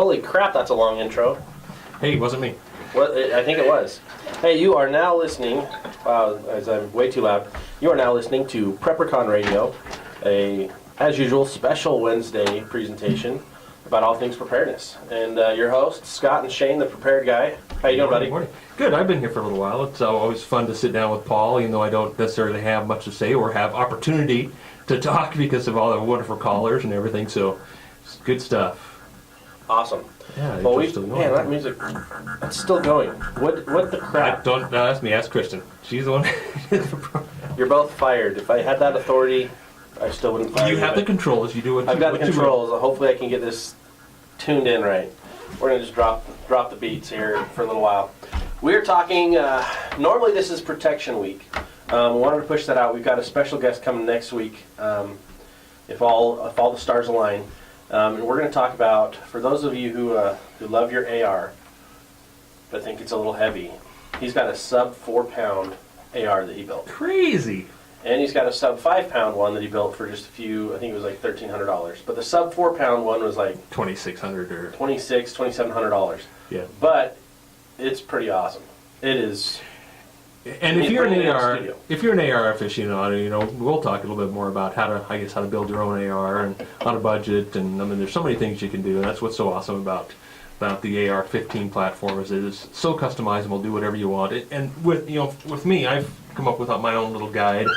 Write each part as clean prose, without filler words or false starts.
Holy crap, that's a long intro. Hey, it wasn't me. Well, I think it was. Hey, you are now listening, as I'm way too loud, you are now listening to PrepperCon Radio, as usual, special Wednesday presentation about all things preparedness. And your hosts, Scott and Shane, the prepared guy. How you doing, buddy? Morning. Good. I've been here for a little while. It's always fun to sit down with Paul, even though I don't necessarily have much to say or have opportunity to talk because of all the wonderful callers and everything. So, it's good stuff. Awesome. Yeah, Well, man, that music, it's still going. What the crap? Don't ask me. Ask Kristen. She's the one. You're both fired. If I had that authority, I still wouldn't fire you. You have the controls. You do what I've got the what controls. Hopefully I can get this tuned in right. We're going to just drop the beats here for a little while. We're talking, normally this is Protection Week. We wanted to push that out. We've got a special guest coming next week, if all the stars align. And we're going to talk about, for those of you who love your AR, but think it's a little heavy, he's got a sub 4 pound AR that he built. Crazy. And he's got a sub 5 pound one that he built for just a few, I think it was like $1,300. But the sub 4 pound one was like $2,600 or $2,700. Yeah. But it's pretty awesome. It is. And if you're an AR aficionado, you know, we'll talk a little bit more about how to build your own AR and how to budget, and I mean, there's so many things you can do, and that's what's so awesome about the AR-15 platform is it is so customizable, do whatever you want. And with me, I've come up with my own little guide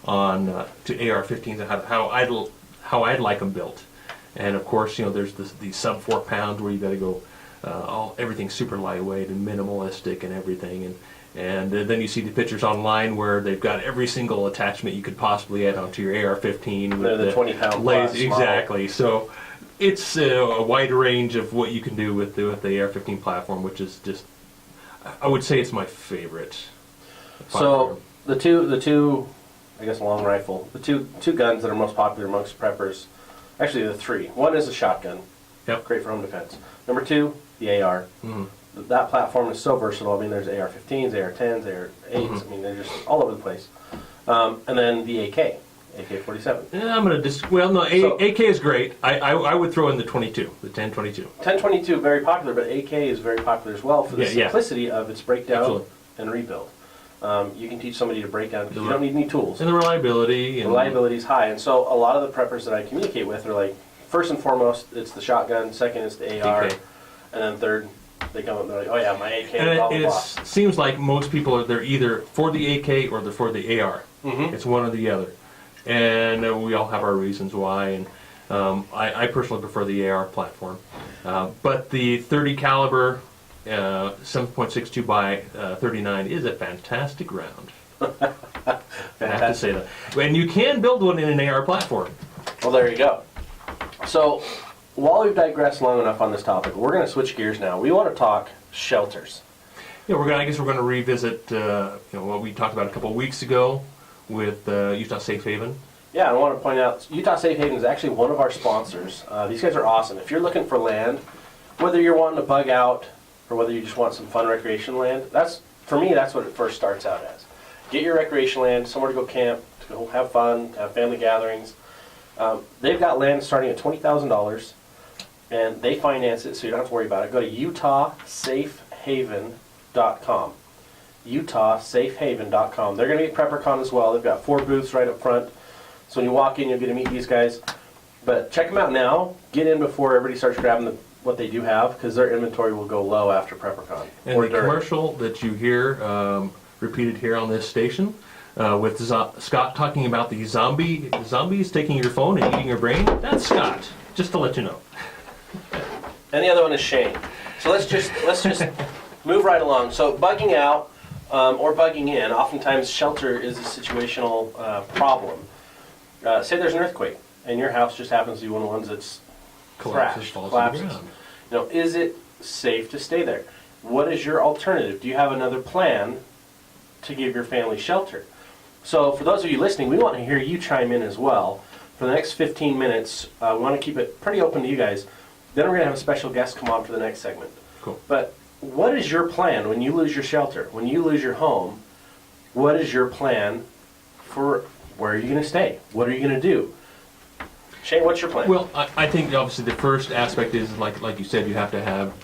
on to AR-15s and how I'd like them built. And of course, you know, there's these sub 4 pounds where you got to go everything's super lightweight and minimalistic and everything, and then you see the pictures online where they've got every single attachment you could possibly add onto your AR-15. They're the 20 pound plus exactly. So it's a wide range of what you can do with the AR-15 platform, which is just, I would say it's my favorite platform. So the two, I guess long rifle, the two guns that are most popular amongst preppers, actually the three. One is a shotgun. Yep. Great for home defense. Number two, the AR. Mm-hmm. That platform is so versatile. I mean, there's AR-15s, AR-10s, AR-8s. Mm-hmm. I mean, they're just all over the place. And then the AK-47. Yeah, I'm going to AK is great. I would throw in the 22, the 1022. 1022, very popular, but AK is very popular as well for the simplicity of its breakdown and rebuild. You can teach somebody to break down because you don't need any tools. And the reliability. Reliability is high. And so a lot of the preppers that I communicate with are like, first and foremost, it's the shotgun. Second, it's the AR. AK. And then third, they come up and they're like, oh yeah, my AK, and blah, blah, blah. It seems like most people they're either for the AK or they're for the AR. Mm-hmm. It's one or the other. And we all have our reasons why. And I personally prefer the AR platform. But the 30 caliber 7.62 by 39 is a fantastic round. I have to say that. And you can build one in an AR platform. Well, there you go. So, while we've digressed long enough on this topic, we're going to switch gears now. We want to talk shelters. Yeah, I guess we're going to revisit what we talked about a couple of weeks ago with Utah Safe Haven. Yeah, I want to point out Utah Safe Haven is actually one of our sponsors. These guys are awesome. If you're looking for land, whether you're wanting to bug out or whether you just want some fun recreation land, for me that's what it first starts out as. Get your recreation land, somewhere to go camp, to go have fun, have family gatherings. They've got land starting at $20,000, and they finance it, so you don't have to worry about it. Go to UtahSafeHaven.com. UtahSafeHaven.com. They're going to be at PrepperCon as well. They've got 4 booths right up front, so when you walk in, you'll get to meet these guys. But check them out now. Get in before everybody starts grabbing what they do have, because their inventory will go low after PrepperCon. And the commercial that you hear repeated here on this station, with Scott talking about the zombies taking your phone and eating your brain, that's Scott, just to let you know. And the other one is Shane. So let's just move right along. So bugging out or bugging in, oftentimes shelter is a situational problem. Say there's an earthquake and your house just happens to be one of the ones that's collapses. You know, is it safe to stay there? What is your alternative? Do you have another plan to give your family shelter? So for those of you listening, we want to hear you chime in as well. For the next 15 minutes, we want to keep it pretty open to you guys. Then we're going to have a special guest come on for the next segment. Cool. But what is your plan when you lose your shelter? When you lose your home, what is your plan for where are you going to stay? What are you going to do? Shane, what's your plan? Well, I think obviously the first aspect is like you said, you have to have.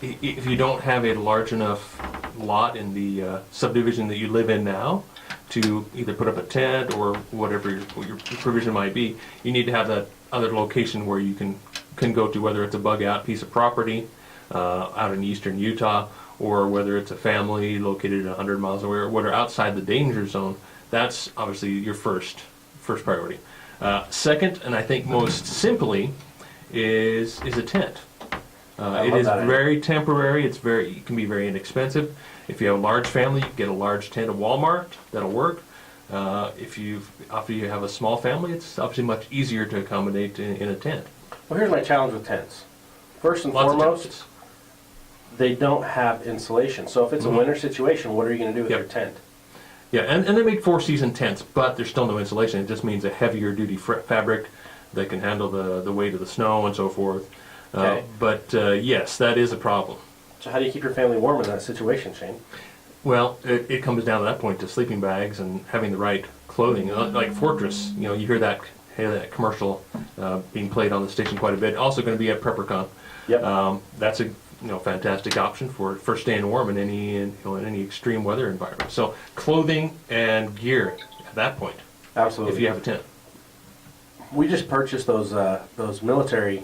If you don't have a large enough lot in the subdivision that you live in now, to either put up a tent or whatever your provision might be, you need to have that other location where you can go to, whether it's a bug out piece of property out in eastern Utah, or whether it's a family located 100 miles away, or whatever outside the danger zone. That's obviously your first priority. Second, and I think most simply, is a tent. It is very temporary. It can be very inexpensive. If you have a large family, you can get a large tent at Walmart. That'll work. After you have a small family, it's obviously much easier to accommodate in a tent. Well, here's my challenge with tents. First and foremost, they don't have insulation. So if it's a winter situation, what are you going to do with your tent? Yeah, and they make 4-season tents, but there's still no insulation. It just means a heavier duty fabric that can handle the weight of the snow and so forth. Okay. But yes, that is a problem. So how do you keep your family warm in that situation, Shane? Well, it comes down to that point to sleeping bags and having the right clothing. Like Fortress, you hear that commercial being played on the station quite a bit. Also going to be at PrepperCon. Yep. That's a fantastic option for staying warm in any extreme weather environment. So clothing and gear at that point. Absolutely. If you have a tent. We just purchased those military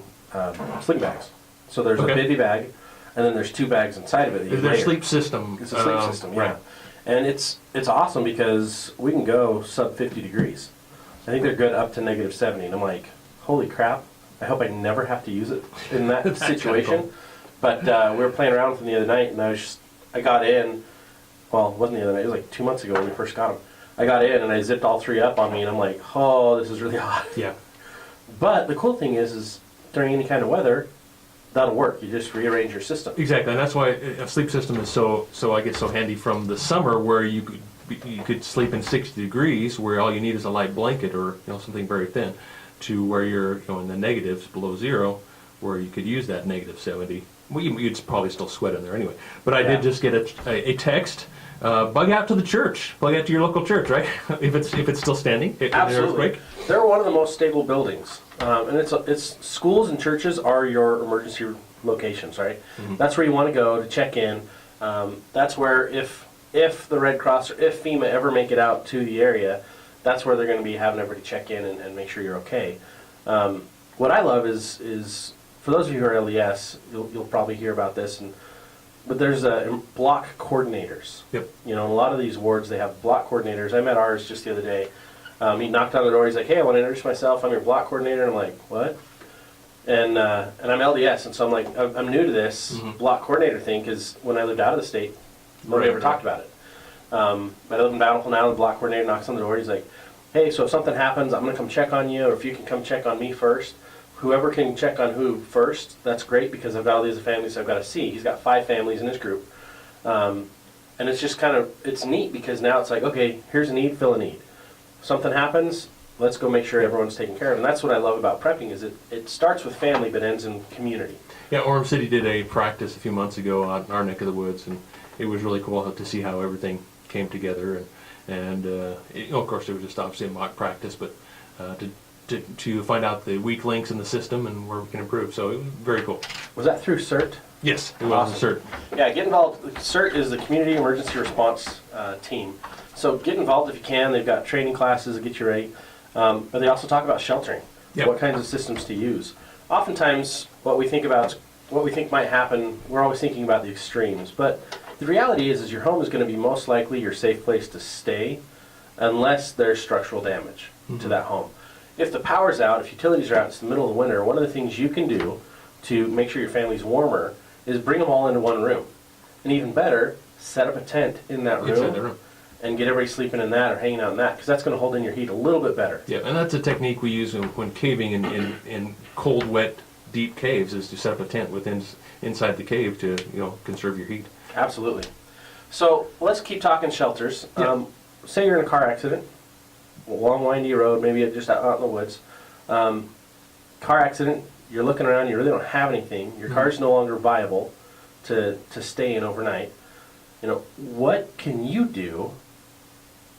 sleeping bags. So there's a bivy bag, and then there's 2 bags inside of it. It's their sleep system. It's a sleep system, yeah. Right. And it's awesome because we can go sub 50 degrees. I think they're good up to -70, and I'm like, holy crap! I hope I never have to use it in that situation. Cool. But we were playing around with them the other night, and I got in. Well, it wasn't the other night. It was like 2 months ago when we first got them. I got in and I zipped all 3 up on me, and I'm like, oh, this is really hot. Yeah. But the cool thing is during any kind of weather, that'll work. You just rearrange your system. Exactly, and that's why a sleep system is so I guess so handy from the summer, where you could sleep in 60 degrees, where all you need is a light blanket or something very thin, to where you're in the negatives below zero, where you could use that -70. Well, you'd probably still sweat in there anyway. But I did just get a text. Bug out to the church. Bug out to your local church, right? if it's still standing. Absolutely. They're one of the most stable buildings, and it's schools and churches are your emergency locations, right? Mm-hmm. That's where you want to go to check in. That's where if the Red Cross or if FEMA ever make it out to the area, that's where they're going to be having everybody check in and make sure you're okay. What I love is for those of you who are LDS, you'll probably hear about this, but there's block coordinators. Yep. In a lot of these wards, they have block coordinators. I met ours just the other day. He knocked on the door. He's like, "Hey, I want to introduce myself. I'm your block coordinator." And I'm like, "What?" And I'm LDS, and so I'm like, I'm new to this block coordinator thing because when I lived out of the state, nobody ever talked about it. I live in Bountiful now. The block coordinator knocks on the door. He's like, "Hey, so if something happens, I'm going to come check on you, or if you can come check on me first. Whoever can check on who first, that's great because I've got all these families I've got to see." He's got 5 families in his group. And it's just it's neat because now it's like, okay, here's a need, fill a need. Something happens, let's go make sure everyone's taken care of. And that's what I love about prepping is it starts with family but ends in community. Yeah, Orem City did a practice a few months ago out in our neck of the woods, and it was really cool to see how everything came together. And of course, it was just obviously a mock practice, but to find out the weak links in the system and where we can improve. So it was very cool. Was that through CERT? Yes, it was CERT. Yeah, get involved. CERT is the Community Emergency Response Team. So get involved if you can. They've got training classes that get you ready. But they also talk about sheltering, what kinds of systems to use. Oftentimes, what we think might happen, we're always thinking about the extremes. But the reality is your home is going to be most likely your safe place to stay unless there's structural damage to that home. If the power's out, if utilities are out, it's the middle of the winter, one of the things you can do to make sure your family's warmer is bring them all into one room. And even better, set up a tent in that room. Inside the room. And get everybody sleeping in that or hanging out in that, because that's going to hold in your heat a little bit better. Yeah, and that's a technique we use when caving in cold, wet, deep caves, is to set up a tent inside the cave to conserve your heat. Absolutely. So let's keep talking shelters. Yeah. Say you're in a car accident, a long, windy road, maybe just out in the woods. Car accident, you're looking around, you really don't have anything. Your car's no longer viable to stay in overnight. What can you do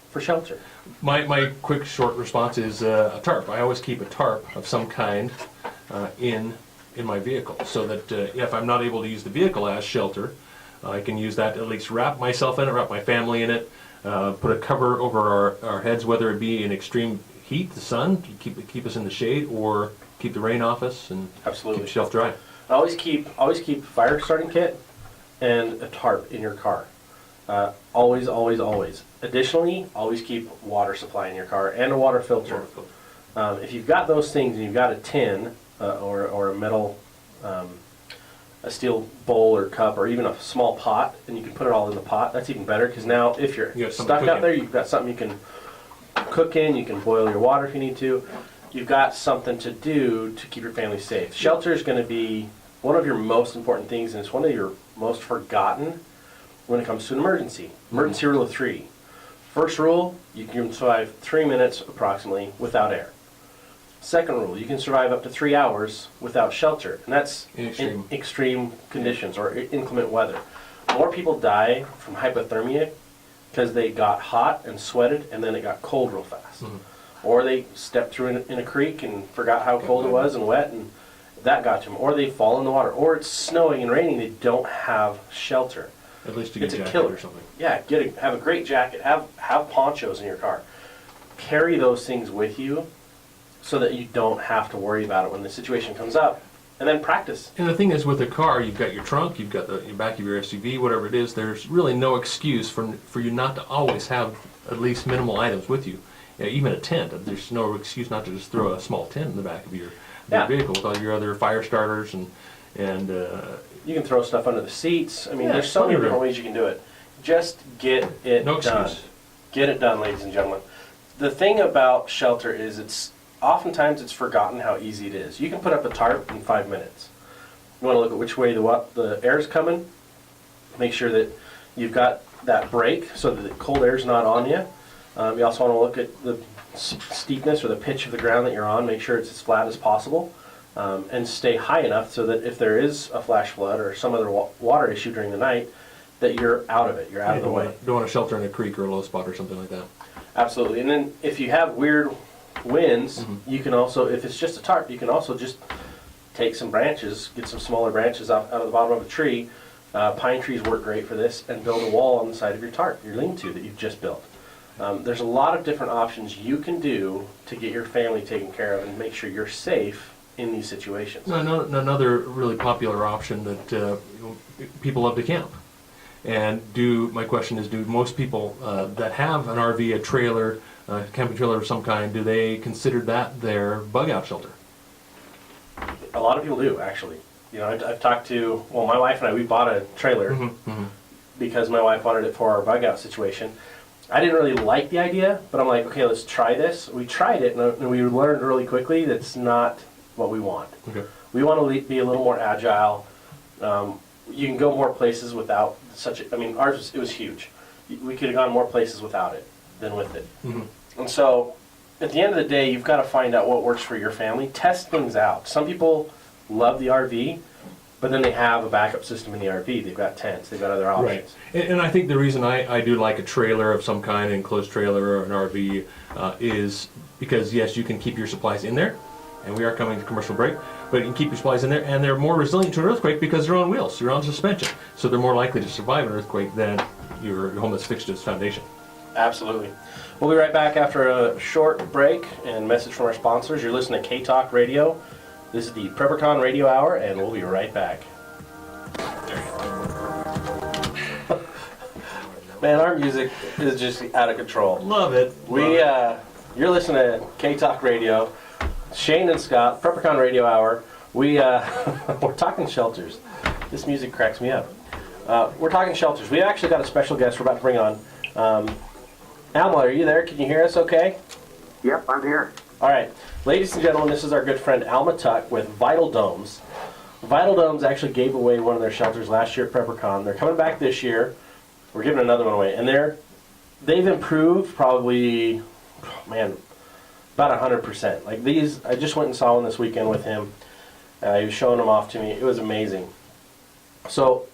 for shelter? My quick short response is a tarp. I always keep a tarp of some kind in my vehicle, so that if I'm not able to use the vehicle as shelter, I can use that to at least wrap myself in it, wrap my family in it, put a cover over our heads, whether it be in extreme heat, the sun, to keep us in the shade, or keep the rain off us and Absolutely. keep yourself dry. Always keep fire starting kit and a tarp in your car. Always, always, always. Additionally, always keep water supply in your car and a water filter. If you've got those things and you've got a tin or a metal, a steel bowl or cup or even a small pot, and you can put it all in the pot, that's even better, because now if you're stuck out there, you've got something you can cook in, you can boil your water if you need to. You've got something to do to keep your family safe. Shelter is going to be one of your most important things, and it's one of your most forgotten when it comes to an emergency. Emergency rule of 3. First rule, you can survive 3 minutes approximately without air. Second rule, you can survive up to 3 hours without shelter, and that's in extreme conditions or inclement weather. More people die from hypothermia because they got hot and sweated and then it got cold real fast. Or they stepped through in a creek and forgot how cold it was and wet, and that got to them. Or they fall in the water. Or it's snowing and raining, they don't have shelter. At least you get a jacket or something. Yeah, have a great jacket. Have ponchos in your car. Carry those things with you so that you don't have to worry about it when the situation comes up. And then practice. And the thing is, with a car, you've got your trunk, you've got the back of your SUV, whatever it is. There's really no excuse for you not to always have at least minimal items with you. Even a tent. There's no excuse not to just throw a small tent in the back of your vehicle with all your other fire starters and you can throw stuff under the seats. I mean, there's so plenty many of different ways you can do it. Just get it no done. excuse. Get it done, ladies and gentlemen. The thing about shelter is oftentimes it's forgotten how easy it is. You can put up a tarp in 5 minutes. You want to look at which way the air is coming. Make sure that you've got that break so that the cold air is not on you. You also want to look at the steepness or the pitch of the ground that you're on. Make sure it's as flat as possible. And stay high enough so that if there is a flash flood or some other water issue during the night, that you're out of it. You're out of the way. Don't want to shelter in a creek or a low spot or something like that. Absolutely. And then if you have weird winds, you can also, if it's just a tarp, you can also just take some branches, get some smaller branches out of the bottom of a tree. Pine trees work great for this, and build a wall on the side of your tarp, your lean-to that you've just built. There's a lot of different options you can do to get your family taken care of and make sure you're safe in these situations. Another really popular option that people love to camp. And my question is, do most people that have an RV, a trailer, a camping trailer of some kind, do they consider that their bug out shelter? A lot of people do, actually. You know, I've talked to, my wife and I, we bought a trailer because my wife wanted it for our bug out situation. I didn't really like the idea, but I'm like, okay, let's try this. We tried it, and we learned really quickly that's not what we want. Okay. We want to be a little more agile. You can go more places without ours, it was huge. We could have gone more places without it than with it. And so, at the end of the day, you've got to find out what works for your family. Test things out. Some people love the RV, but then they have a backup system in the RV. They've got tents. They've got other options. Right. And I think the reason I do like a trailer of some kind, an enclosed trailer or an RV, is because, yes, you can keep your supplies in there, and we are coming to commercial break, but you can keep your supplies in there, and they're more resilient to an earthquake because they're on wheels. They're on suspension. So they're more likely to survive an earthquake than your home that's fixed to its foundation. Absolutely. We'll be right back after a short break and a message from our sponsors. You're listening to K-Talk Radio. This is the PrepperCon Radio Hour, and we'll be right back. Man, our music is just out of control. Love it. You're listening to K-Talk Radio. Shane and Scott, PrepperCon Radio Hour. We're talking shelters. This music cracks me up. We're talking shelters. We actually got a special guest we're about to bring on. Alma, are you there? Can you hear us okay? Yep, I'm here. All right. Ladies and gentlemen, this is our good friend Alma Tuck with Vital Domes. Vital Domes actually gave away one of their shelters last year at PrepperCon. They're coming back this year. We're giving another one away. And they've improved probably, about 100%. Like these, I just went and saw one this weekend with him. He was showing them off to me. It was amazing. So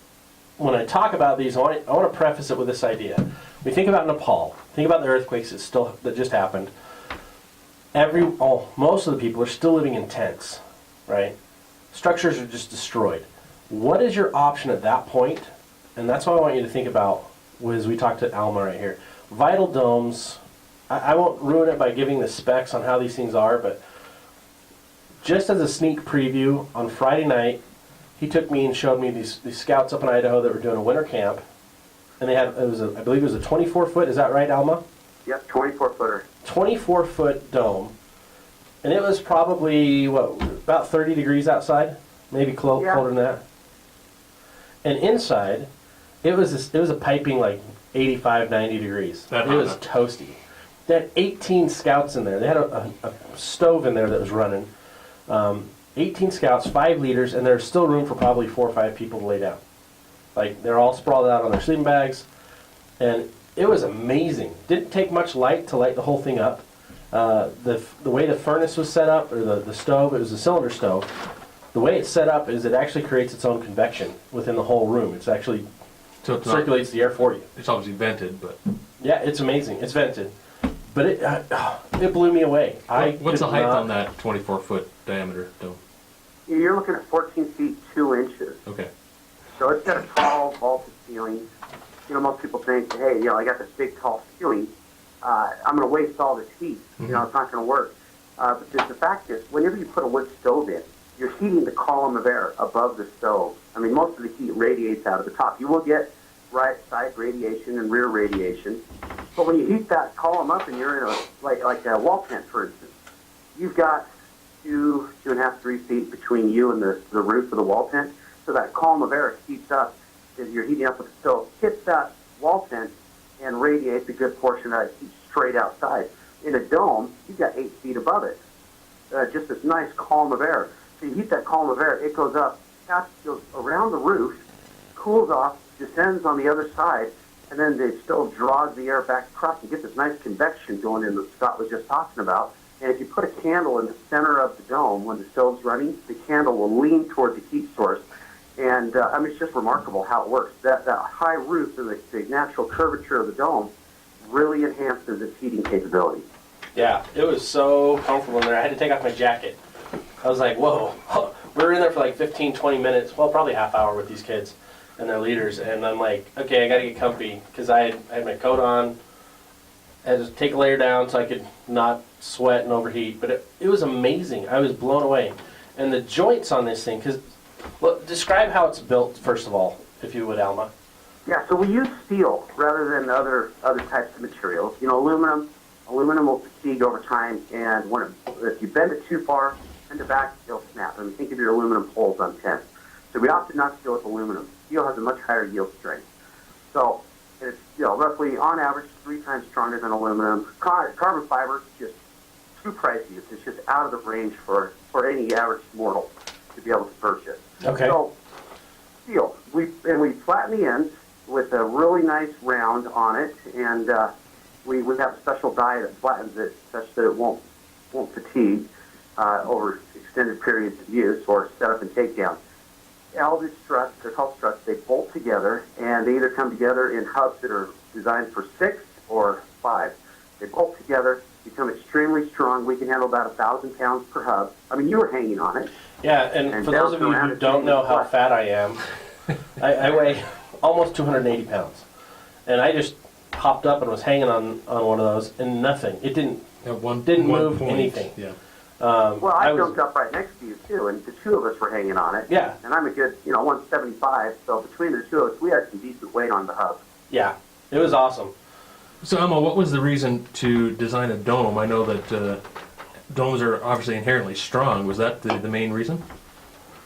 when I talk about these, I want to preface it with this idea. We think about Nepal. Think about the earthquakes that just happened. Most of the people are still living in tents, right? Structures are just destroyed. What is your option at that point? And that's what I want you to think about as we talk to Alma right here. Vital domes, I won't ruin it by giving the specs on how these things are, but just as a sneak preview, on Friday night, he took me and showed me these scouts up in Idaho that were doing a winter camp. And they had, I believe it was a 24-foot, is that right, Alma? Yep, 24-footer. 24-foot dome. And it was probably, about 30 degrees outside? Maybe colder than that. And inside, it was a piping like 85, 90 degrees. It was toasty. They had 18 scouts in there. They had a stove in there that was running. 18 scouts, 5 leaders, and there's still room for probably 4 or 5 people to lay down. Like, they're all sprawled out on their sleeping bags, and it was amazing. Didn't take much light to light the whole thing up. The way the furnace was set up, or the stove, it was a cylinder stove. The way it's set up is it actually creates its own convection within the whole room. It's actually circulates the air for you. It's obviously vented, but yeah, it's amazing. It's vented, but it blew me away. What's the height on that 24-foot diameter dome? You're looking at 14 feet 2 inches. Okay. So it's got a tall vaulted ceiling. You know, most people think, hey, I got this big tall ceiling. I'm going to waste all this heat. It's not going to work. But the fact is, whenever you put a wood stove in, you're heating the column of air above the stove. I mean, most of the heat radiates out of the top. You will get right side radiation and rear radiation. But when you heat that column up and you're in like a wall tent, for instance, you've got 2.5, 3 feet between you and the roof of the wall tent. So that column of air heats up as you're heating up with the stove, hits that wall tent and radiates a good portion of that heat straight outside. In a dome, you've got 8 feet above it. Just this nice column of air. So you heat that column of air, it goes up, goes around the roof, cools off, descends on the other side, and then it still draws the air back across and gets this nice convection going in that Scott was just talking about. And if you put a candle in the center of the dome when the stove's running, the candle will lean toward the heat source. And I mean, it's just remarkable how it works. That high roof and the natural curvature of the dome really enhances its heating capability. Yeah, it was so comfortable in there. I had to take off my jacket. I was like, whoa. We were in there for like 15, 20 minutes, well, probably half hour with these kids and their leaders. And I'm like, okay, I got to get comfy because I had my coat on. I had to take a layer down so I could not sweat and overheat. But it was amazing. I was blown away. And the joints on this thing, because describe how it's built, first of all, if you would, Alma. Yeah, so we use steel rather than other types of materials. You know, aluminum will fatigue over time, and if you bend it too far, bend it back, it'll snap. I mean, think of your aluminum poles on tents. So we opted not to go with aluminum. Steel has a much higher yield strength. So it's roughly, on average, 3 times stronger than aluminum. Carbon fiber is just too pricey. It's just out of the range for any average mortal to be able to purchase. Okay. So steel. We flatten the ends with a really nice round on it, and we have a special die that flattens it such that it won't fatigue over extended periods of use or setup and takedown. All these struts, they're called struts, they bolt together, and they either come together in hubs that are designed for 6 or 5. They bolt together, become extremely strong. We can handle about 1,000 pounds per hub. I mean, you were hanging on it. Yeah, and for those of you who don't know how fat I am, I weigh almost 280 pounds. And I just hopped up and was hanging on one of those, and nothing. It didn't move anything. Yeah. Well, I jumped up right next to you, too, and the two of us were hanging on it. Yeah. And I'm a good, 175, so between the two of us, we had some decent weight on the hub. Yeah, it was awesome. So, Emma, what was the reason to design a dome? I know that domes are obviously inherently strong. Was that the main reason?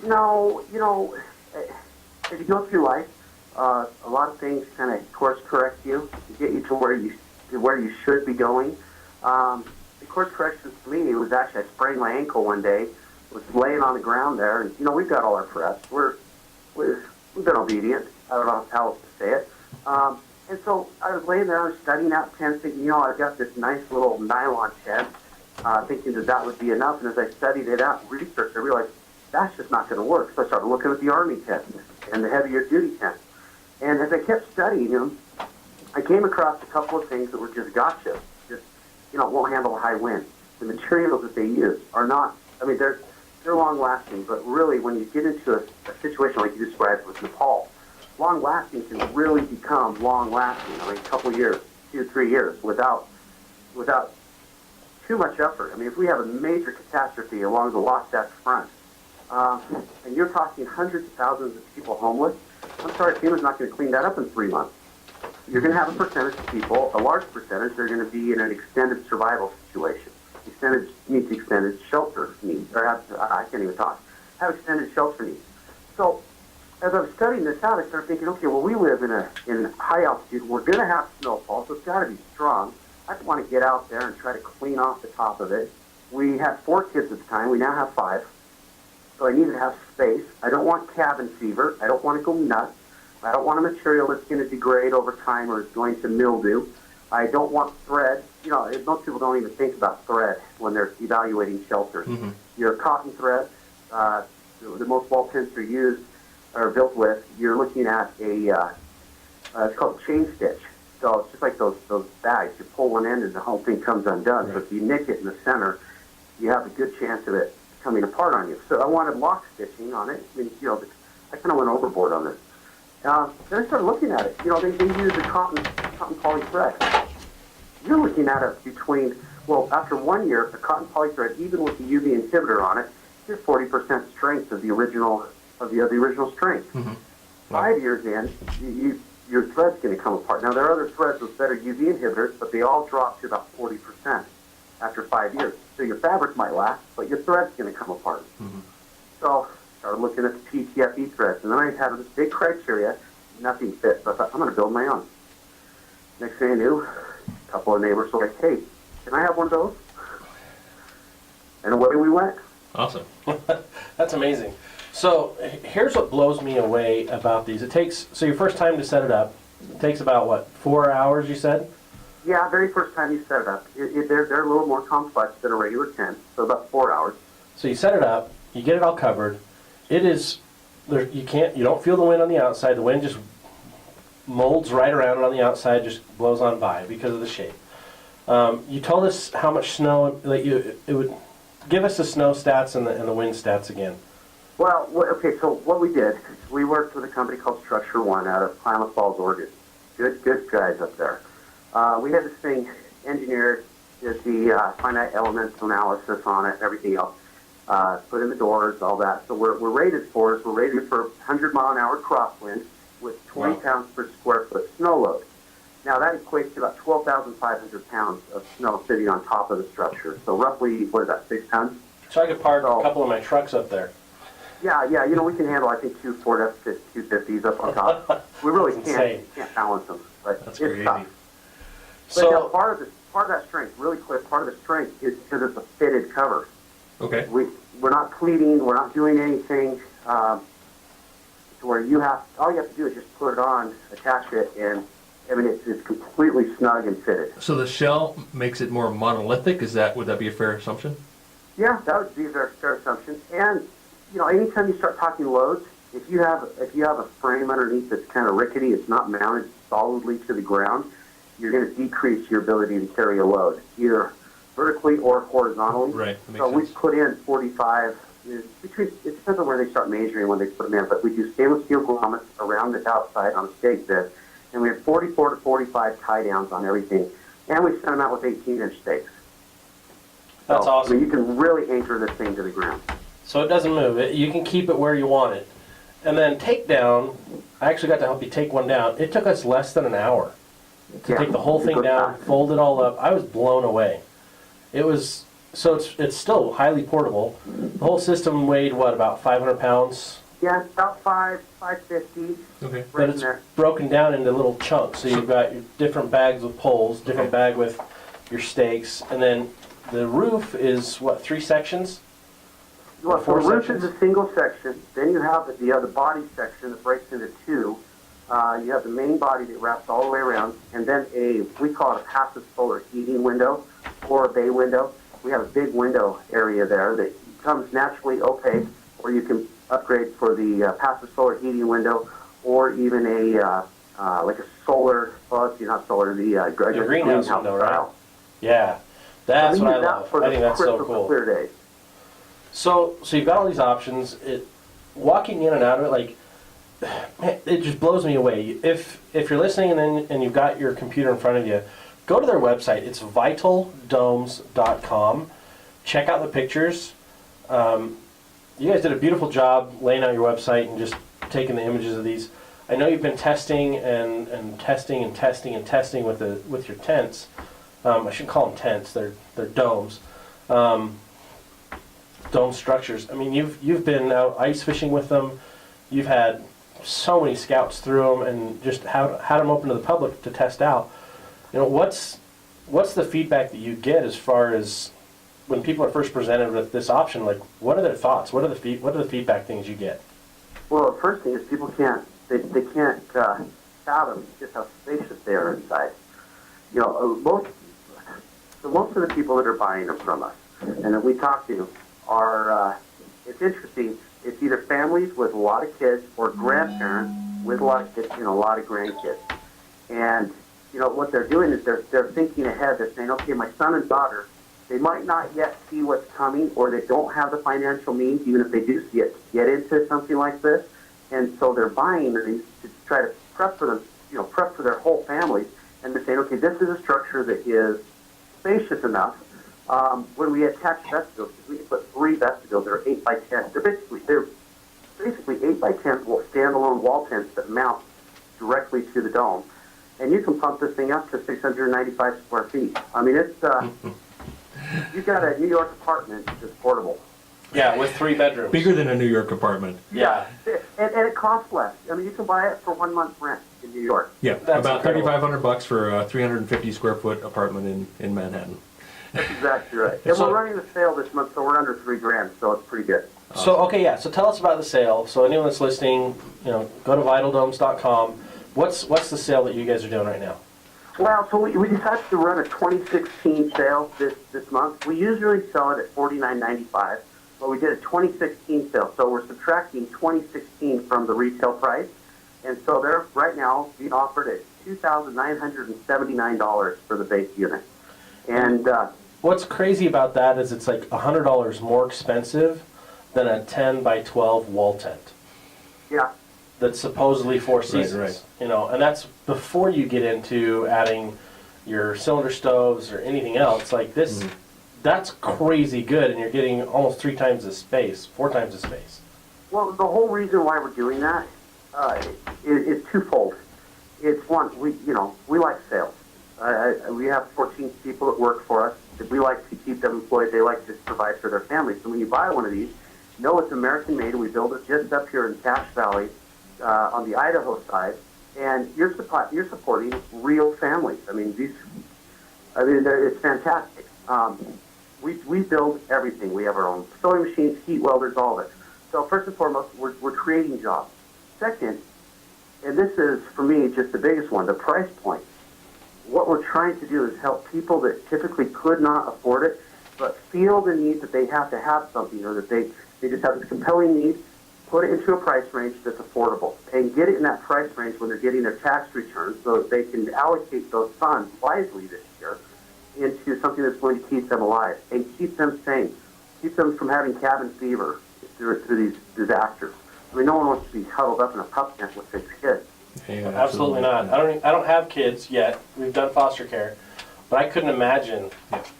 No, if you go through life, a lot of things kind of course correct you to get you to where you should be going. The course correction for me was actually I sprained my ankle one day, was laying on the ground there, and we've got all our preps. We've been obedient. I don't know how else to say it. And so I was laying there, I was studying out tents, thinking, I've got this nice little nylon tent, thinking that would be enough. And as I studied it out and researched, I realized that's just not going to work. So I started looking at the Army tents and the heavier duty tents. And as I kept studying them, I came across a couple of things that were just gotcha. Just, won't handle a high wind. The materials that they use are not, I mean, they're long lasting, but really when you get into a situation like you described with Nepal, long lasting can really become long lasting. I mean, a couple of years, 2 or 3 years without too much effort. I mean, if we have a major catastrophe along the Wasatch Front, and you're talking hundreds of thousands of people homeless, I'm sorry, FEMA's not going to clean that up in 3 months. You're going to have a percentage of people, a large percentage, they're going to be in an extended survival situation. Needs extended shelter needs, or I can't even talk, have extended shelter needs. So, as I was studying this out, I started thinking, okay, well, we live in high altitude. We're going to have snowfall, so it's got to be strong. I don't want to get out there and try to clean off the top of it. We had 4 kids at the time. We now have 5. So I need to have space. I don't want cabin fever. I don't want to go nuts. I don't want a material that's going to degrade over time or is going to mildew. I don't want thread. Most people don't even think about thread when they're evaluating shelters. Mm-hmm. Your cotton thread, the most wall tents are used or built with, you're looking at it's called chain stitch. So it's just like those bags. You pull one end and the whole thing comes undone. Right. So if you nick it in the center, you have a good chance of it coming apart on you. So I wanted lock stitching on it. I mean, I kind of went overboard on this. Then I started looking at it. They use a cotton poly thread. You're looking at it after 1 year, a cotton poly thread, even with the UV inhibitor on it, you're 40% strength of the original strength. Mm-hmm. 5 years in, your thread's going to come apart. Now, there are other threads with better UV inhibitors, but they all drop to about 40% after 5 years. So your fabric might last, but your thread's going to come apart. Mm-hmm. So I started looking at the PTFE threads, and then I had this big criteria. Nothing fit, so I thought, I'm going to build my own. Next thing I knew, a couple of neighbors were like, hey, can I have one of those? And away we went. Awesome. That's amazing. So here's what blows me away about these. So your first time to set it up, it takes about, 4 hours, you said? Yeah, very first time you set it up. They're a little more complex than a regular tent, so about 4 hours. So you set it up, you get it all covered. It is, you don't feel the wind on the outside. The wind just molds right around it on the outside, just blows on by because of the shape. You told us how much snow, it would give us the snow stats and the wind stats again. Well, okay, so what we did, we worked with a company called Structure One out of Klamath Falls, Oregon. Good guys up there. We had this thing engineered, did the finite elements analysis on it, everything else, put in the doors, all that. So we're rated for 100-mile-an-hour crosswind with 20 pounds per square foot snow load. Now that equates to about 12,500 pounds of snow sitting on top of the structure. So roughly, what is that, 6 tons? So I could park a couple of my trucks up there. Yeah, we can handle, I think, 2 Ford F-250s up on top. We really can't balance them, but That's it's crazy. tough. But So now part of that strength, really quick, part of the strength is because it's a fitted cover. Okay. We're not pleating, we're not doing anything to where all you have to do is just put it on, attach it, and I mean it's completely snug and fitted. So the shell makes it more monolithic. Would that be a fair assumption? Yeah, that would be a very fair assumption. And anytime you start talking loads, if you have a frame underneath that's kind of rickety, it's not mounted solidly to the ground, you're going to decrease your ability to carry a load, either vertically or horizontally. Right. So we put in 45. It depends on where they start measuring when they put them in, but we do stainless steel grommets around the outside on a stake bit, and we have 44 to 45 tie downs on everything, and we send them out with 18-inch stakes. That's awesome. I mean, you can really anchor this thing to the ground. So it doesn't move. You can keep it where you want it. And then take down, I actually got to help you take one down. It took us less than an hour to take the whole thing down, fold it all up. I was blown away. It's still highly portable. The whole system weighed, about 500 pounds? Yeah, about 550. Okay. But it's broken down into little chunks. So you've got your different bags with poles, different bag with your stakes, and then the roof is, 3 sections? Well, so the roof is a single section. Then you have the body section that breaks into 2. You have the main body that wraps all the way around, and then we call it a passive solar heating window or a bay window. We have a big window area there that comes naturally opaque, or you can upgrade for the passive solar heating window, or even a like a solar, well, it's not solar, the greenhouse window, right? style. Yeah, that's So what we I use that love. for I the think that's so crystal cool. clear days. So you've got all these options. Walking in and out of it, like, man, it just blows me away. If you're listening and you've got your computer in front of you, go to their website. It's vitaldomes.com. Check out the pictures. You guys did a beautiful job laying out your website and just taking the images of these. I know you've been testing and testing and testing and testing with your tents. I shouldn't call them tents. They're domes. Dome structures. I mean, you've been out ice fishing with them. You've had so many scouts through them and just had them open to the public to test out. You know, what's the feedback that you get as far as when people are first presented with this option? Like, what are their thoughts? What are the feedback things you get? Well, the first thing is people can't fathom just how spacious they are inside. You know, most of the people that are buying them from us and that we talk to are, it's interesting, it's either families with a lot of kids or grandparents with a lot of kids and a lot of grandkids. And, you know, what they're doing is they're thinking ahead. They're saying, okay, my son and daughter, they might not yet see what's coming, or they don't have the financial means, even if they do see it, to get into something like this. And so they're buying these to try to prep for them, you know, prep for their whole family. And they're saying, okay, this is a structure that is spacious enough. When we attach vestibules, we put 3 vestibules that are 8 by 10. They're basically 8 by 10 standalone wall tents that mount directly to the dome, and you can pump this thing up to 695 square feet. I mean, it's you've got a New York apartment that's portable. Yeah, with 3 bedrooms. Bigger than a New York apartment. Yeah. And it costs less. I mean, you can buy it for 1 month's rent in New York. Yeah, That's about incredible. $3,500 for a 350 square foot apartment in Manhattan. That's exactly right. And So- we're running the sale this month, so we're under $3,000, so it's pretty good. So, okay, yeah. So tell us about the sale. So anyone that's listening, you know, go to vitaldomes.com. What's the sale that you guys are doing right now? Well, so we decided to run a 2016 sale this month. We usually sell it at $49.95, but we did a 2016 sale. So we're subtracting 2016 from the retail price. And so they're right now being offered at $2,979 for the base unit. And What's crazy about that is it's like $100 more expensive than a 10 by 12 wall tent yeah, that's supposedly 4 seasons. right. You know, and that's before you get into adding your cylinder stoves or anything else. Like this, that's crazy good, and you're getting almost 3 times the space, 4 times the space. well, the whole reason why we're doing that is twofold. It's one, we like sales. We have 14 people that work for us. We like to keep them employed. They like to provide for their families. So when you buy one of these, know it's American made. We build it just up here in Cache Valley on the Idaho side, and you're supporting real families. I mean, it's fantastic. We build everything. We have our own sewing machines, heat welders, all of it. So first and foremost, we're creating jobs. Second, and this is for me just the biggest one, the price point. What we're trying to do is help people that typically could not afford it, but feel the need that they have to have something, or that they just have this compelling need, put it into a price range that's affordable, and get it in that price range when they're getting their tax returns, so that they can allocate those funds wisely this year into something that's going to keep them alive and keep them sane, keep them from having cabin fever through these disasters. I mean, no one wants to be huddled up in a pup tent with 6 kids. Yeah, Absolutely not. I don't have kids yet. We've done foster care, but I couldn't imagine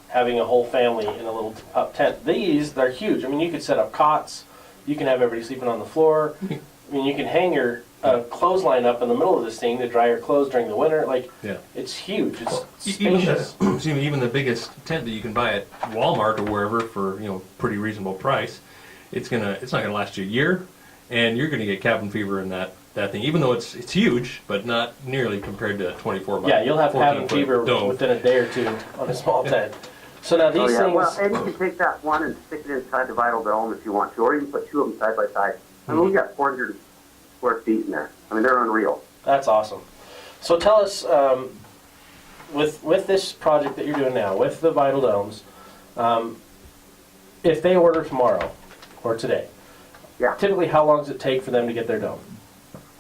having a whole family in a little tent. They're huge. I mean, you could set up cots. You can have everybody sleeping on the floor. I mean, you can hang your clothesline up in the middle of this thing to dry your clothes during the winter. Like, it's huge. It's spacious. Even the biggest tent that you can buy at Walmart or wherever for pretty reasonable price, it's not gonna last you a year, and you're gonna get cabin fever in that thing. Even though it's huge, but not nearly compared to 24 by Yeah, you'll have 14 cabin foot fever dome. within a day or two on a small tent. So now these things. Well, and you can take that one and stick it inside the Vital Dome if you want to, or you can put 2 of them side by side. I mean, we got 400 square feet in there. I mean, they're unreal. That's awesome. So tell us, with this project that you're doing now, with the Vital Domes, if they order tomorrow or today, Yeah. typically how long does it take for them to get their dome?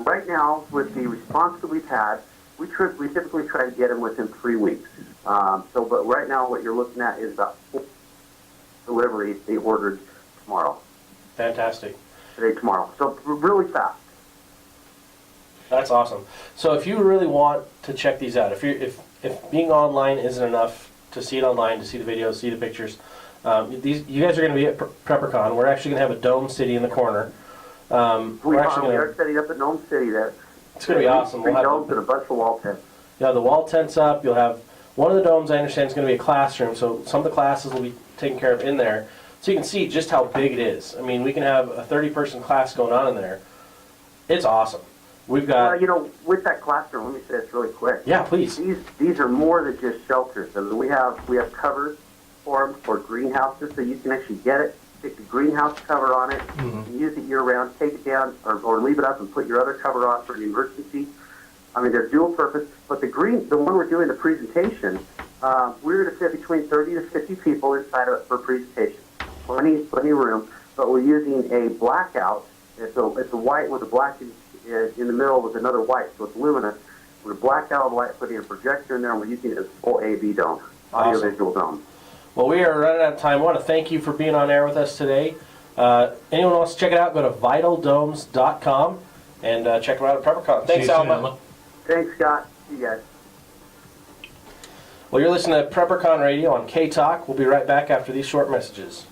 right now, with the response that we've had, we typically try to get them within 3 weeks. But right now, what you're looking at is about 4 deliveries they ordered tomorrow. Fantastic. Today, tomorrow. So really fast. That's awesome. So if you really want to check these out, if being online isn't enough to see it online, to see the videos, see the pictures, you guys are going to be at PrepperCon. We're actually going to have a dome city in the corner. We are setting up at Nome City there. It's going to be awesome. Three domes and a bunch of wall tents. Yeah, the wall tents up. You'll have one of the domes. I understand is going to be a classroom, so some of the classes will be taken care of in there. So you can see just how big it is. I mean, we can have a 30-person class going on in there. It's awesome. We've got. With that classroom, let me say this really quick. Yeah, please. These are more than just shelters. I mean, we have covers for them for greenhouses, so you can actually get it, stick the greenhouse cover on it, and use it year round. Take it down or leave it up and put your other cover on for an emergency. I mean, they're dual purpose. But the one we're doing the presentation, we're going to fit between 30 to 50 people inside of it for a presentation. Plenty room. But we're using a blackout. It's a white with a black in the middle with another white, so it's luminous. We're blacked out all the light, putting a projector in there, and we're using it as a full AV dome, audio-visual dome. Well, we are running out of time. I want to thank you for being on air with us today. Anyone wants to check it out, go to vitaldomes.com and check them out at PrepperCon. Thanks, Alma. Thanks, Scott. See you guys. Well, you're listening to PrepperCon Radio on K-Talk. We'll be right back after these short messages.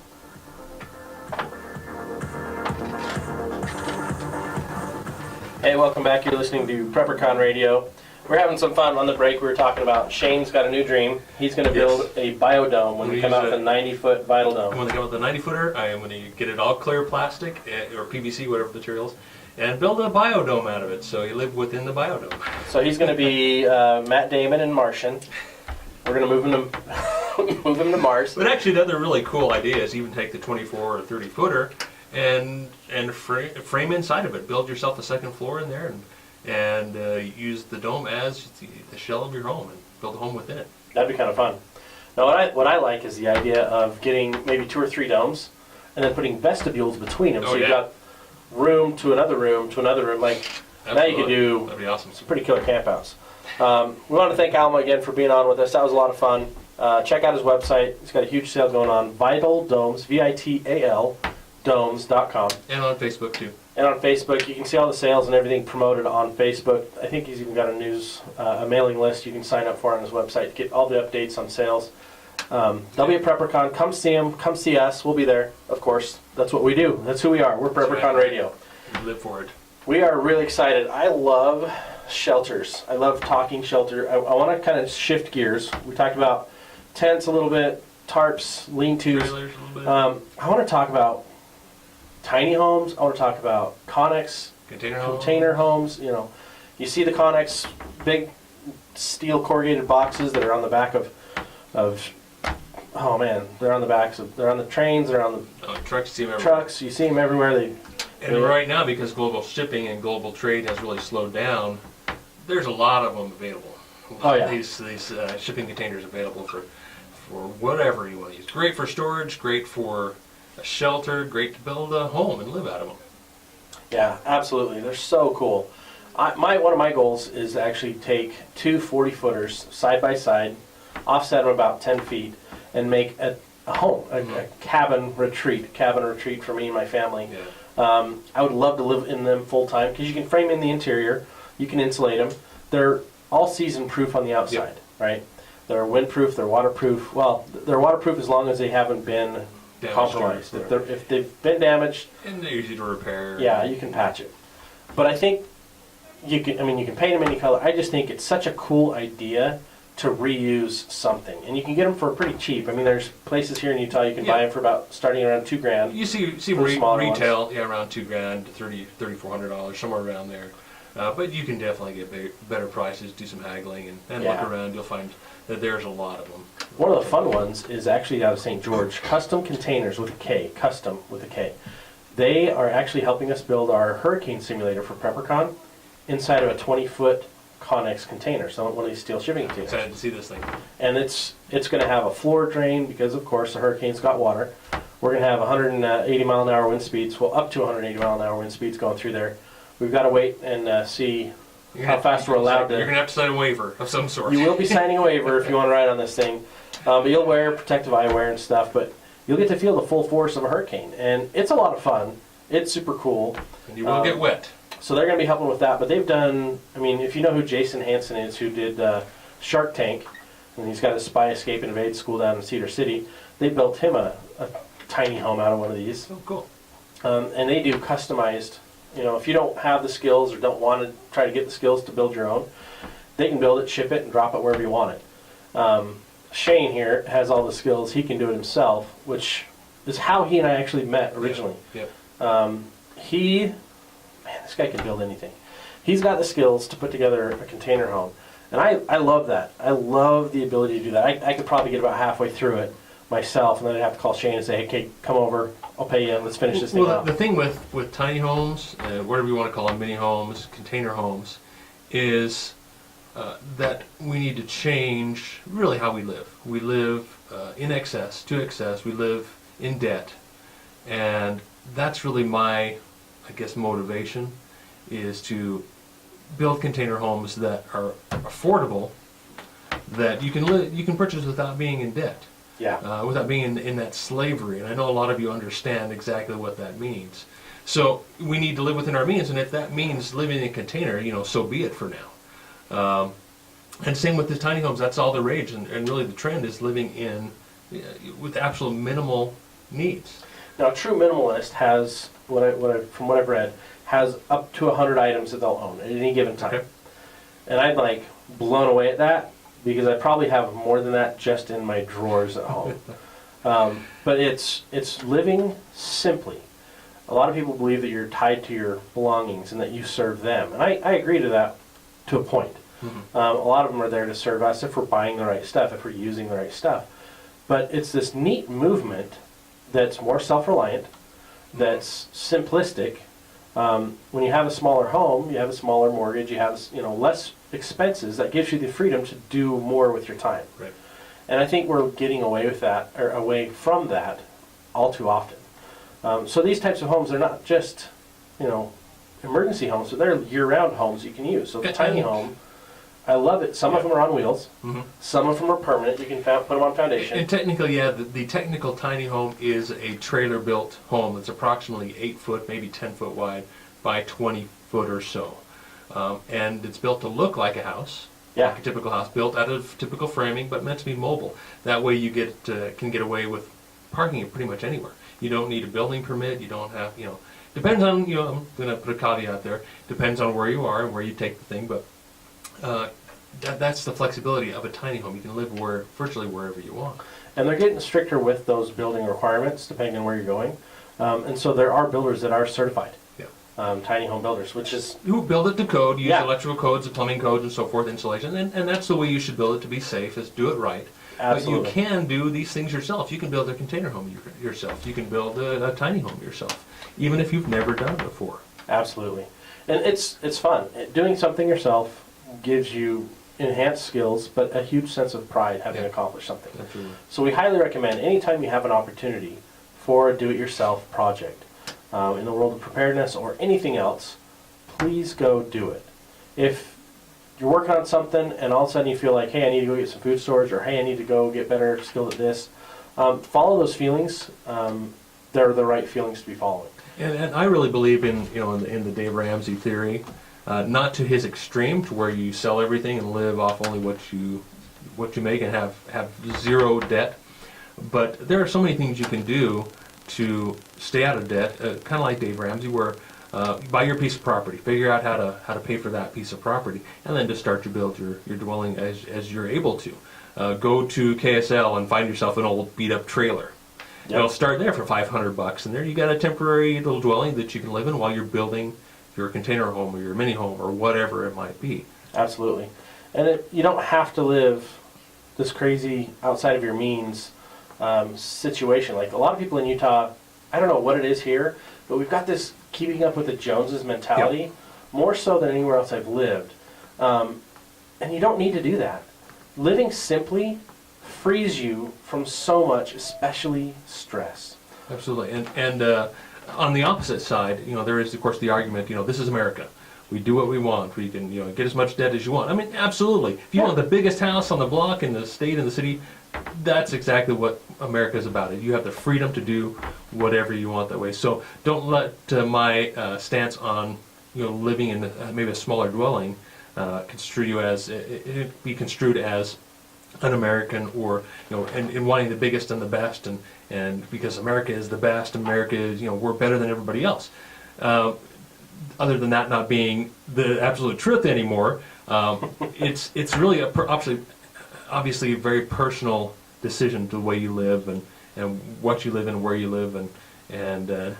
Hey, welcome back. You're listening to PrepperCon Radio. We're having some fun on the break. We were talking about Shane's got a new dream. He's going to build a biodome when we come out with a 90-foot Vital Dome. When they come out with a 90-footer, I am going to get it all clear plastic or PVC, whatever materials, and build a biodome out of it. So you live within the biodome. So he's going to be Matt Damon and Martian. We're going to move him to Mars. But actually, the other really cool idea is even take the 24 or 30-footer and frame inside of it. Build yourself a second floor in there and use the dome as the shell of your home and build a home within it. That'd be kind of fun. Now, what I like is the idea of getting maybe 2 or 3 domes and then putting vestibules between them. So you've got room to another room to another room. Like, absolutely. Now you can do That'd be awesome. some pretty killer campouts. We want to thank Alma again for being on with us. That was a lot of fun. Check out his website. He's got a huge sale going on. Vital Domes, VITAL, domes.com. And on Facebook, too. And on Facebook, you can see all the sales and everything promoted on Facebook. I think he's even got a mailing list you can sign up for on his website to get all the updates on sales. They'll be at PrepperCon. Come see him. Come see us. We'll be there, of course. That's what we do. That's who we are. We're PrepperCon Radio. We live for it. We are really excited. I love shelters. I love talking shelter. I want to kind of shift gears. We talked about tents a little bit, tarps, lean-tos. Trailers a little bit. I want to talk about tiny homes. I want to talk about Connex container homes. You know, you see the Connex big steel corrugated boxes that are on the back of oh man, they're on the trains, they're on the trucks. You see them everywhere. trucks. You see them everywhere. And right now, because global shipping and global trade has really slowed down, there's a lot of them available. Oh yeah, these shipping containers available for whatever you want to use. Great for storage, great for a shelter, great to build a home and live out of them. Yeah, absolutely. They're so cool. One of my goals is to actually take 2 40-footers side by side, offset them about 10 feet, and make a home, a cabin retreat for me and my family. Yeah. I would love to live in them full time because you can frame in the interior, you can insulate them. They're all season proof on the outside, right? They're windproof, they're waterproof. Well, they're waterproof as long as they haven't been compromised. If they've been damaged, and they're easy to repair. Yeah, you can patch it. But I think you can paint them any color. I just think it's such a cool idea to reuse something, and you can get them for pretty cheap. I mean, there's places here in Utah you can buy them for starting around $2,000. You see retail around $2,000 to $3,400, somewhere around there. But you can definitely get better prices, do some haggling, and look around. You'll find that there's a lot of them. One of the fun ones is actually out of St. George, Custom Containers with a K, Custom with a K. They are actually helping us build our hurricane simulator for PrepperCon inside of a 20-foot Connex container, so one of these steel shipping containers. Excited to see this thing. And it's going to have a floor drain because, of course, the hurricane's got water. We're going to have 180 mile an hour wind speeds, well, up to 180 mile an hour wind speeds going through there. we've got to wait and see how fast we're allowed to. You're gonna have to sign a waiver of some sort. You will be signing a waiver if you want to ride on this thing, but you'll wear protective eyewear and stuff. But you'll get to feel the full force of a hurricane, and it's a lot of fun. It's super cool. And you will get wet. So they're going to be helping with that. But they've done. I mean, if you know who Jason Hansen is, who did Shark Tank, and he's got a spy escape and evade school down in Cedar City. They built him a tiny home out of one of these. Oh, cool. And they do customized. You know, if you don't have the skills or don't want to try to get the skills to build your own, they can build it, ship it, and drop it wherever you want it. Shane here has all the skills. He can do it himself, which is how he and I actually met originally. Yep. This guy can build anything. He's got the skills to put together a container home. And I love that. I love the ability to do that. I could probably get about halfway through it myself, and then I'd have to call Shane and say, hey, Kate, come over. I'll pay you. Let's finish this thing Well, out. the thing with tiny homes, whatever you want to call them, mini homes, container homes, is that we need to change really how we live. We live in excess, to excess. We live in debt. And that's really my, I guess, motivation, is to build container homes that are affordable, that you can purchase without being in debt. Yeah. Without being in that slavery. And I know a lot of you understand exactly what that means. So we need to live within our means, and if that means living in a container, so be it for now. And same with the tiny homes, that's all the rage, and really the trend is living in with absolute minimal needs. Now, a true minimalist has, from what I've read, has up to 100 items that they'll own at any given time. Okay. And I'm blown away at that, because I probably have more than that just in my drawers at home. But it's living simply. A lot of people believe that you're tied to your belongings and that you serve them. And I agree to that to a point. Mm-hmm. A lot of them are there to serve us if we're buying the right stuff, if we're using the right stuff. But it's this neat movement that's more self-reliant, that's simplistic. When you have a smaller home, you have a smaller mortgage, you have less expenses. That gives you the freedom to do more with your time. Right. And I think we're getting away with that, or away from that, all too often. So these types of homes, they're not just emergency homes, but they're year-round homes you can use. So the tiny home, I love it. Some of them are on wheels. Mm-hmm. Some of them are permanent. You can put them on foundation. And technically, the technical tiny home is a trailer-built home. It's approximately 8 foot, maybe 10 foot wide, by 20 foot or so. And it's built to look like a house, like a typical house, built out of typical framing, but meant to be mobile. That way you can get away with parking it pretty much anywhere. You don't need a building permit. You don't have, depends on, I'm going to put a caveat there, depends on where you are and where you take the thing, but that's the flexibility of a tiny home. You can live virtually wherever you want. And they're getting stricter with those building requirements, depending on where you're going. And so there are builders that are certified. Tiny home builders, which is... Who build it to code, use electrical codes, plumbing codes, and so forth, insulation, and that's the way you should build it to be safe, is do it right. Absolutely. But you can do these things yourself. You can build a container home yourself. You can build a tiny home yourself, even if you've never done it before. Absolutely. And it's fun. Doing something yourself gives you enhanced skills, but a huge sense of pride having accomplished something. Absolutely. So we highly recommend anytime you have an opportunity for a do-it-yourself project, in the world of preparedness or anything else, please go do it. If you're working on something and all of a sudden you feel like, hey, I need to go get some food storage, or hey, I need to go get better skilled at this, follow those feelings. They're the right feelings to be following. And I really believe in the Dave Ramsey theory, not to his extreme, to where you sell everything and live off only what you make and have zero debt. But there are so many things you can do to stay out of debt, kind of like Dave Ramsey, where buy your piece of property, figure out how to pay for that piece of property, and then just start to build your dwelling as you're able to. Go to KSL and find yourself an old beat-up trailer. Yep. Start there for $500, and there you got a temporary little dwelling that you can live in while you're building your container home or your mini home or whatever it might be. Absolutely. And you don't have to live this crazy outside of your means situation. Like a lot of people in Utah, I don't know what it is here, but we've got this keeping up with the Joneses mentality, more so than anywhere else I've lived. And you don't need to do that. Living simply frees you from so much, especially stress. Absolutely. And on the opposite side, there is, of course, the argument, this is America. We do what we want. We can, get as much debt as you want. I mean, absolutely. If you want the biggest house on the block in the state and the city, that's exactly what America is about. You have the freedom to do whatever you want that way. So don't let my stance on, living in maybe a smaller dwelling be construed as un-American, or in wanting the biggest and the best, and because America is the best, America is, we're better than everybody else. Other than that not being the absolute truth anymore, it's really obviously a very personal decision to the way you live, and what you live and where you live, and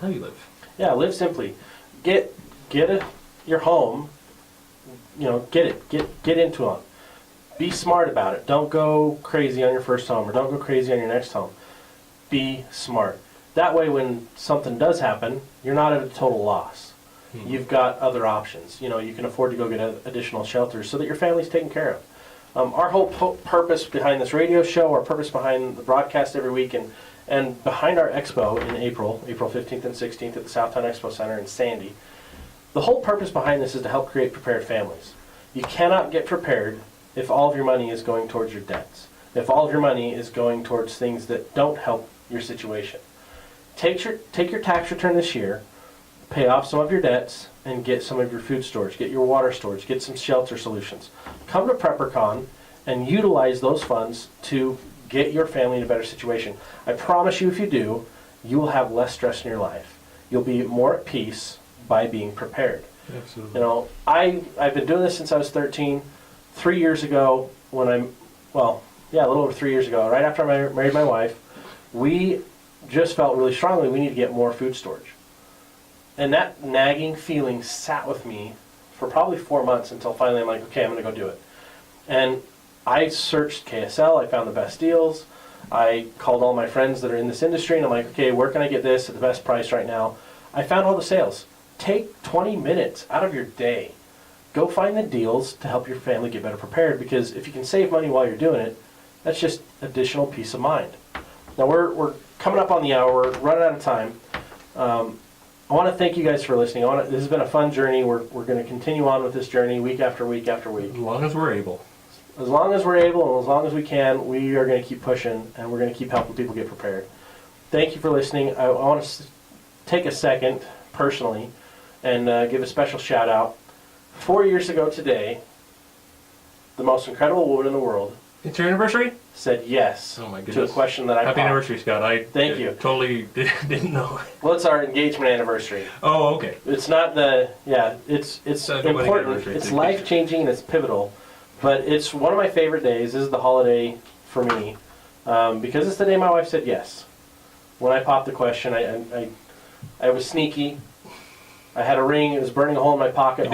how you live. Yeah, live simply. Get your home. Get into it. Be smart about it. Don't go crazy on your first home, or don't go crazy on your next home. Be smart. That way, when something does happen, you're not at a total loss. You've got other options. You can afford to go get additional shelters so that your family's taken care of. Our whole purpose behind this radio show, our purpose behind the broadcast every week, and behind our expo in April 15th and 16th at the Southtown Expo Center in Sandy, the whole purpose behind this is to help create prepared families. You cannot get prepared if all of your money is going towards your debts, if all of your money is going towards things that don't help your situation. Take your tax return this year, pay off some of your debts, and get some of your food storage, get your water storage, get some shelter solutions. Come to PrepperCon and utilize those funds to get your family in a better situation. I promise you, if you do, you will have less stress in your life. You'll be more at peace by being prepared. Absolutely. I've been doing this since I was 13. 3 years ago, a little over 3 years ago, right after I married my wife, we just felt really strongly we need to get more food storage. And that nagging feeling sat with me for probably 4 months until finally I'm like, okay, I'm going to go do it. And I searched KSL, I found the best deals, I called all my friends that are in this industry, and I'm like, okay, where can I get this at the best price right now? I found all the sales. Take 20 minutes out of your day. Go find the deals to help your family get better prepared, because if you can save money while you're doing it, that's just additional peace of mind. Now we're coming up on the hour, we're running out of time. I want to thank you guys for listening. This has been a fun journey. We're going to continue on with this journey week after week after week. As long as we're able. As long as we're able and as long as we can, we are going to keep pushing, and we're going to keep helping people get prepared. Thank you for listening. I want to take a second, personally, and give a special shout out. 4 years ago today, the most incredible woman in the world. It's your anniversary? Said yes. Oh my goodness. To a question that I Happy anniversary, Scott. Thank you. Totally didn't know. Well, it's our engagement anniversary. Oh, okay. It's not it's important. It's life-changing and it's pivotal. But it's one of my favorite days. This is the holiday for me because it's the day my wife said yes. When I popped the question, I was sneaky. I had a ring. It was burning a hole in my pocket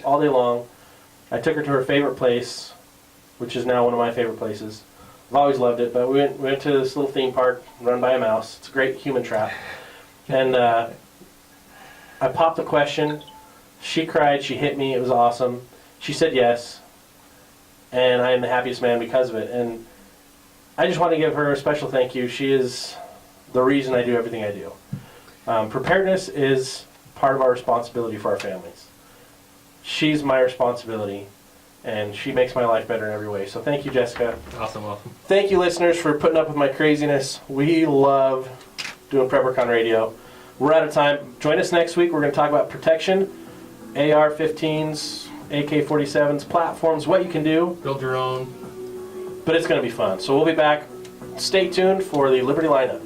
all day long. I took her to her favorite place, which is now one of my favorite places. I've always loved it, but we went to this little theme park run by a mouse. It's a great human trap. And I popped the question. She cried. She hit me. It was awesome. She said yes. And I am the happiest man because of it. And I just want to give her a special thank you. She is the reason I do everything I do. Preparedness is part of our responsibility for our families. She's my responsibility, and she makes my life better in every way. So thank you, Jessica. Awesome. Thank you, listeners, for putting up with my craziness. We love doing PrepperCon Radio. We're out of time. Join us next week. We're going to talk about protection, AR-15s, AK-47s, platforms, what you can do. Build your own. But it's going to be fun. So we'll be back. Stay tuned for the Liberty lineup.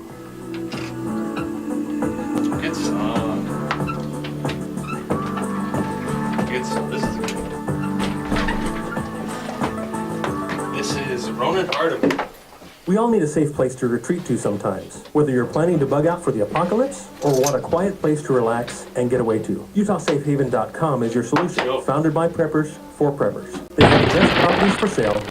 Good song. Good song. This is Ronan Harding. We all need a safe place to retreat to sometimes, whether you're planning to bug out for the apocalypse or want a quiet place to relax and get away to. UtahSafeHaven.com is your solution, founded by preppers for preppers. They have the best properties for sale